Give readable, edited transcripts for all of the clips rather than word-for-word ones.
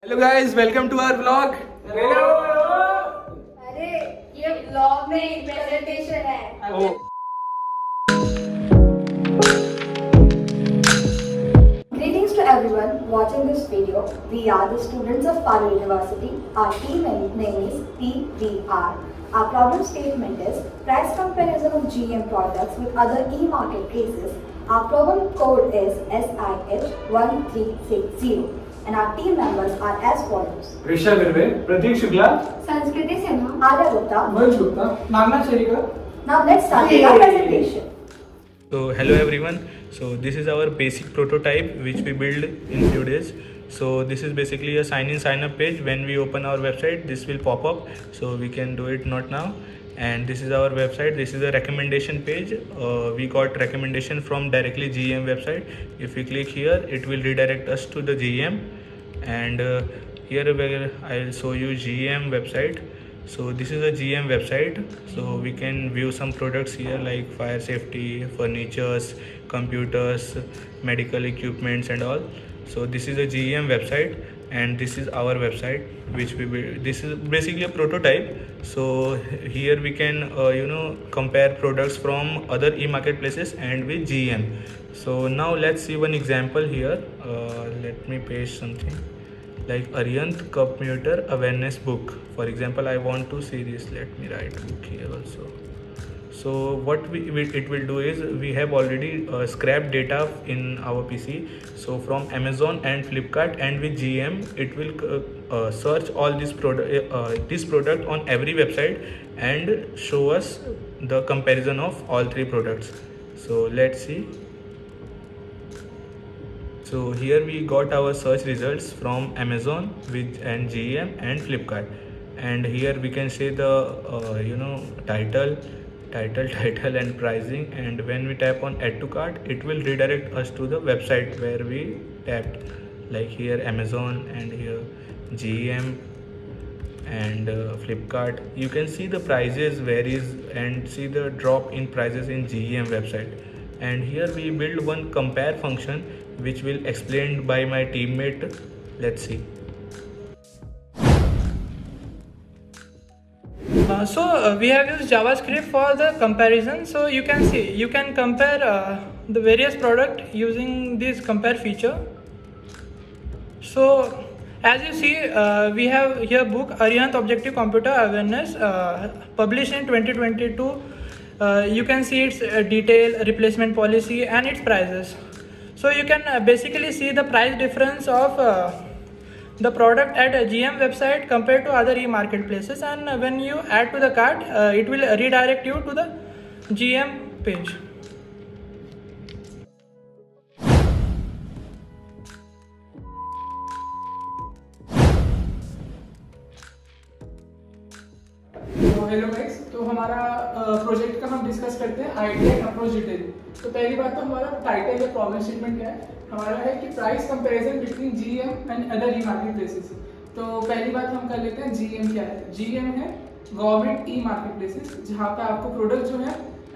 Hello guys, welcome to our vlog. अरे ये vlog नहीं प्रेजेंटेशन है। ओ Greetings to everyone watching this video. We are the students of Palo University. Our team name is PVR. Our problem statement is price comparison of GM products with other e-marketplaces. Our problem code is SIH1360 and our team members are as follows. Risha बिर्वे, Prateek Shukla, Sanskriti Sinha, Arya Gupta. Vansh Gupta, Nagnath Sherika. Now let's start with our presentation. So hello everyone. So this is our basic prototype which we build in few days. So this is basically a sign in sign up page. When we open our website, this will pop up. So we can do it not now. And this is our website. This is a recommendation page. We got recommendation from directly GM website. If we click here, it will redirect us to the GM. And here where I'll show you GM website. So this is a GM website. So we can view some products here like fire safety, furnitures, computers, medical equipments and all. So this is a GM website and this is our website which we build. This is basically a prototype. So here we can compare products from other e-marketplaces and with GM. So now let's see one example here. Let me paste something like Aryanth commuter awareness book. For example, I want to see this. Let me write book here also. So what it will do is we have already scrapped data in our PC. So from Amazon and Flipkart and with GM, it will search all this product on every website and show us the comparison of all three products. So let's see. So here we got our search results from Amazon and GM and Flipkart, and here we can see the title and pricing, and when we tap on add to cart, it will redirect us to the website where we tapped, like here Amazon and here GM and Flipkart. You can see the prices varies and see the drop in prices in GM website. And here we build one compare function which will explained by my teammate. Let's see. We have used JavaScript for the comparison. So you can see, you can compare the various product using this compare feature. So as you see, we have here book Aryanth Objective Computer Awareness, published in 2022. You can see its detail, replacement policy and its prices. So you can basically see the price difference of the product at a GM website compared to other e-marketplaces, and when you add to the cart, it will redirect you to the GM page. तो hello guys, तो हमारा project का हम discuss करते हैं idea and approach detail. तो पहली बात तो हमारा टाइटल या प्रॉब्लम स्टेटमेंट क्या है, हमारा है कि price comparison between GM and other e market places. तो पहली बात हम कर लेते हैं जीएम क्या है। जीएम है गवर्नमेंट ई मार्केट प्लेसेस, जहाँ पे आपको प्रोडक्ट जो है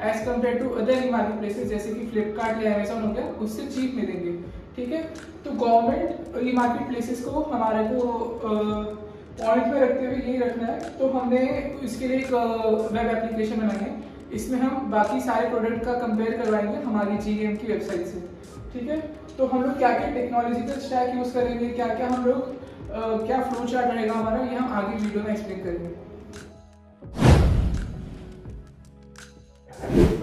as compare to other e market places जैसे कि फ्लिपकार्ट या अमेजोन हो गया, उससे चीप मिलेंगे। ठीक है, तो गवर्नमेंट ई मार्केट प्लेसेस को हमारे को पॉइंट में रखते हुए यही रखना है। तो हमने इसके लिए एक वेब एप्लीकेशन बनाई है। इसमें हम बाकी सारे प्रोडक्ट का कंपेयर करवाएंगे हमारी जीएम की वेबसाइट से। ठीक है, तो हम लोग क्या क्या टेक्नोलॉजिकल स्टैक यूज़ करेंगे, क्या क्या हम लोग क्या फ्लो चार्ट रहेगा हमारा, ये हम आगे वीडियो में एक्सप्लेन करेंगे।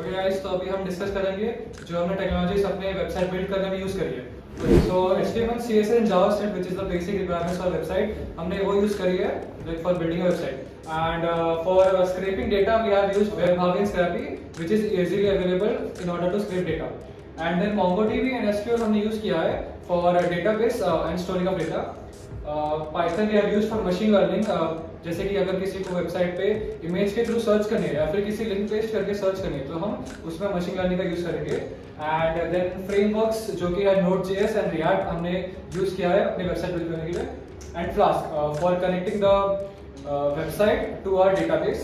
ओके गाइस, तो अभी हम डिस्कस करेंगे जो हमने टेक्नोलॉजीज अपने वेबसाइट बिल्ड करने में यूज़ करी है। So HTML, CSS and JavaScript, which is the basic requirements for website, हमने वो यूज करी है like for building a website. And for scraping data, we have used WebHub and Scrappy, which is easily available in order to scrape data. And then MongoDB and SQL हमने use किया है for database and storing of data. Python we have used for machine learning, जैसे कि अगर किसी को website पे image के थ्रू सर्च करनी है या फिर किसी लिंक पेस्ट करके सर्च करनी है, तो हम उसमें मशीन लर्निंग का यूज करेंगे। एंड देन फ्रेमवर्क्स जो कि है Node.js एंड React हमने यूज किया है अपनी वेबसाइट बिल्ड करने के लिए। And Flask for connecting the website to our database.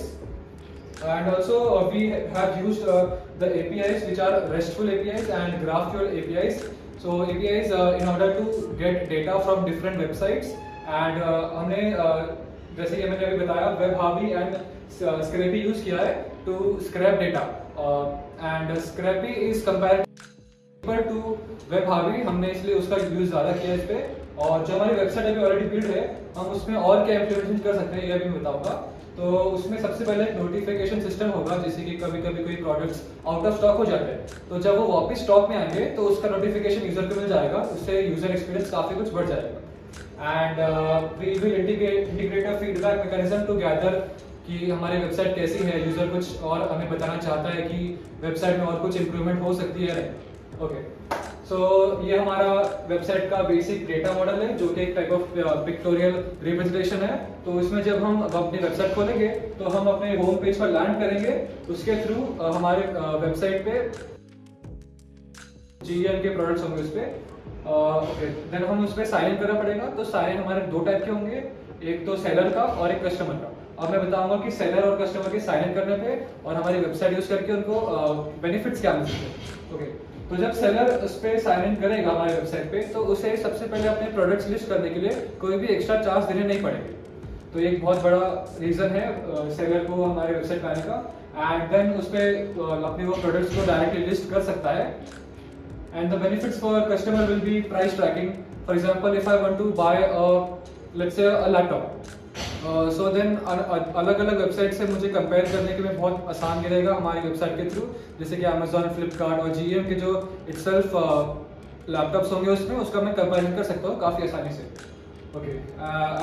And also we have used the APIs which are RESTful APIs and GraphQL APIs. So APIs in order to get data from different websites and हमने जैसे कि मैंने अभी बताया वेबहावी and scrapie use किया है to scrape data and Scrapy is comparative to वेबहावी, हमने इसलिए उसका यूज ज़्यादा किया इस पे। और जो हमारी वेबसाइट अभी ऑलरेडी बिल्ड है हम उसमें और क्या इम्प्लीमेंटेशन कर सकते हैं ये भी मैं बताऊंगा। तो उसमें सबसे पहले एक नोटिफिकेशन सिस्टम होगा, जैसे कि कभी कभी कोई प्रोडक्ट्स आउट ऑफ स्टॉक हो जाते हैं तो जब वो वापस स्टॉक में आएंगे तो उसका नोटिफिकेशन यूजर को मिल जाएगा, उससे यूजर एक्सपीरियंस काफ़ी कुछ बढ़ जाएगा। And we will integrate a feedback mechanism to gather कि हमारी वेबसाइट कैसी है, यूजर कुछ और हमें बताना चाहता है कि वेबसाइट में और कुछ इंप्रूवमेंट हो सकती है। ओके, सो ये हमारा वेबसाइट का बेसिक डेटा मॉडल है जो कि एक टाइप ऑफ पिक्टोरियल रिप्रेजेंटेशन है। तो इसमें जब हम अपनी वेबसाइट खोलेंगे तो हम अपने होम पेज पर लैंड करेंगे, उसके थ्रू हमारे वेबसाइट पे GM के प्रोडक्ट्स होंगे उस पर। ओके, देन हम उस पर साइन इन करना पड़ेगा। तो साइन हमारे दो टाइप के होंगे, एक तो सेलर का और एक कस्टमर का। अब मैं बताऊंगा कि सेलर और कस्टमर के साइन इन करने पे और हमारी वेबसाइट यूज करके उनको बेनिफिट्स क्या मिल सकते हैं। ओके, तो जब सेलर उस पर साइन इन करेगा हमारी वेबसाइट पे तो उसे सबसे पहले अपने प्रोडक्ट्स लिस्ट करने के लिए कोई भी एक्स्ट्रा चार्ज देने नहीं पड़ेंगे। तो एक बहुत बड़ा रीजन है सेलर को हमारे वेबसाइट पे आने का। एंड देन उस पर अपने वो प्रोडक्ट्स को डायरेक्टली लिस्ट कर सकता है। And the benefits for customer will be price tracking. For example if I want to buy let's say a laptop, so then अलग अलग वेबसाइट से मुझे कंपेयर करने के लिए बहुत आसान मिलेगा हमारी वेबसाइट के थ्रू, जैसे कि अमेजोन, फ्लिपकार्ट और GM के जो इटसेल्फ लैपटॉप्स होंगे उसमें उसका मैं कंपेरिजन कर सकता हूँ काफ़ी आसानी से। Okay,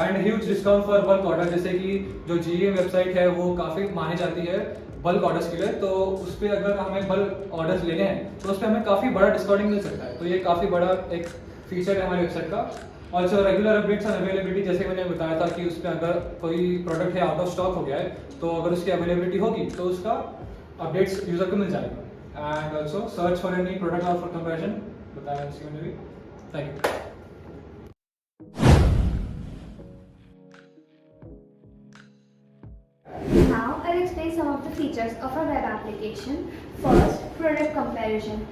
and huge discount for bulk order, जैसे कि जो GM वेबसाइट है वो काफ़ी मानी जाती है बल्क ऑर्डर्स के लिए। तो उस पर अगर हमें बल्क ऑर्डर्स लेने हैं तो उस पर हमें काफ़ी बड़ा डिस्काउंटिंग मिल सकता है। तो ये काफ़ी बड़ा एक फीचर है हमारी वेबसाइट का। और जो रेगुलर अपडेट्स एंड अवेलेबिलिटी, जैसे मैंने बताया था कि उसमें अगर कोई प्रोडक्ट है आउट ऑफ स्टॉक हो गया है तो अगर उसकी अवेलेबिलिटी होगी तो उसका अपडेट्स यूजर को मिल जाएगा। And also search for any product और फॉर कंपैरिजन बताया इसमें भी। Thank you. Now I'll explain some of the features of a web application. First, product comparison.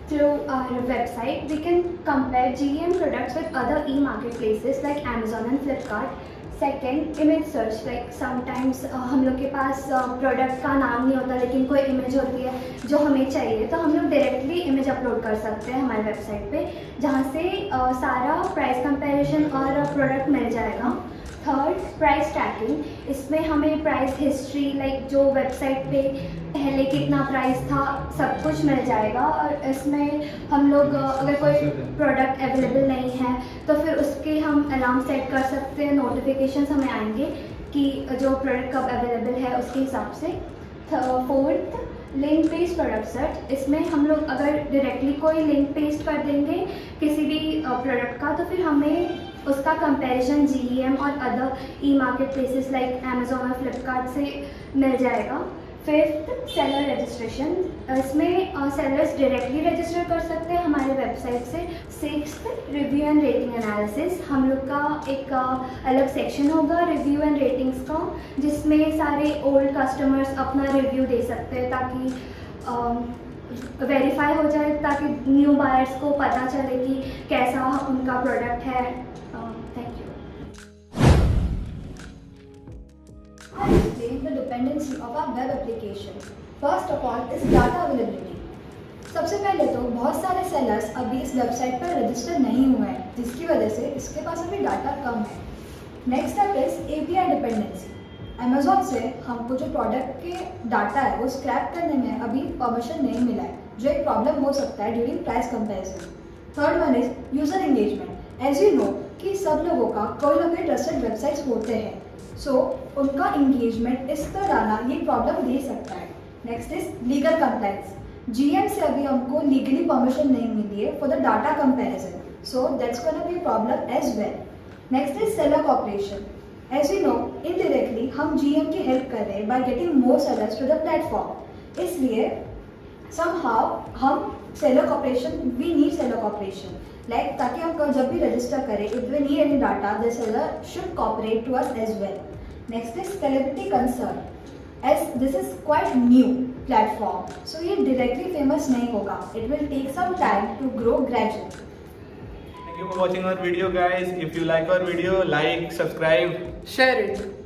Through our website, we can compare GM products with other e-marketplaces like Amazon and Flipkart. Second, image search. Like sometimes हम लोग के पास product का नाम नहीं होता लेकिन कोई image होती है जो हमें चाहिए, तो हम लोग डायरेक्टली इमेज अपलोड कर सकते हैं हमारे वेबसाइट पे, जहाँ से सारा प्राइस कंपैरिजन और प्रोडक्ट मिल जाएगा। Third, price tracking. इसमें हमें प्राइस हिस्ट्री, लाइक जो वेबसाइट पे पहले कितना प्राइस था सब कुछ मिल जाएगा। और इसमें हम लोग अगर कोई प्रोडक्ट अवेलेबल नहीं है तो फिर उसके हम अलार्म सेट कर सकते हैं, नोटिफिकेशंस हमें आएंगे कि जो प्रोडक्ट कब अवेलेबल है उसके हिसाब से। Fourth, link based product search. इसमें हम लोग अगर डायरेक्टली कोई लिंक पेस्ट कर देंगे किसी भी प्रोडक्ट का तो फिर हमें उसका कंपैरिजन GM और other e-market places like Amazon और फ्लिपकार्ट से मिल जाएगा। Fifth, seller registration. इसमें सेलर्स डायरेक्टली रजिस्टर कर सकते हैं हमारे वेबसाइट से। Sixth, review and rating analysis. हम लोग का एक अलग सेक्शन होगा रिव्यू एंड रेटिंग्स का, जिसमें सारे ओल्ड कस्टमर्स अपना रिव्यू दे सकते हैं ताकि वेरीफाई हो जाए, ताकि न्यू बायर्स को पता चले कि कैसा उनका प्रोडक्ट है। Thank you. I'll explain the dependency of our web application. First of all is data availability. सबसे पहले तो बहुत सारे सेलर्स अभी इस वेबसाइट पर रजिस्टर नहीं हुए हैं, जिसकी वजह से इसके पास अभी डाटा कम है। Next step is API dependency. Amazon से हमको जो प्रोडक्ट के डाटा है वो स्क्रैप करने में अभी परमिशन नहीं मिला है, जो एक प्रॉब्लम हो सकता है during price comparison. Third one is user engagement. As you know कि सब लोगों का कोई ना कोई ट्रस्टेड वेबसाइट्स होते हैं, सो उनका एंगेजमेंट इस तरह आना ये प्रॉब्लम दे सकता है। Next is legal compliance. GM से अभी हमको लीगली परमिशन नहीं मिली है for the data comparison, so that's gonna be problem as well. Next is seller cooperation. As you know indirectly हम GM की हेल्प कर रहे हैं by getting more sellers to the platform, इसलिए समहाउ हम seller cooperation, we need seller cooperation, like ताकि हम जब भी रजिस्टर करें if we need any data the seller should cooperate to us as well. Next is scalability concern. As this is quite new platform, so ये directly famous नहीं होगा, it will take some time to grow gradually. Thank you for watching our video, guys. If you like our video, like, subscribe. Share it.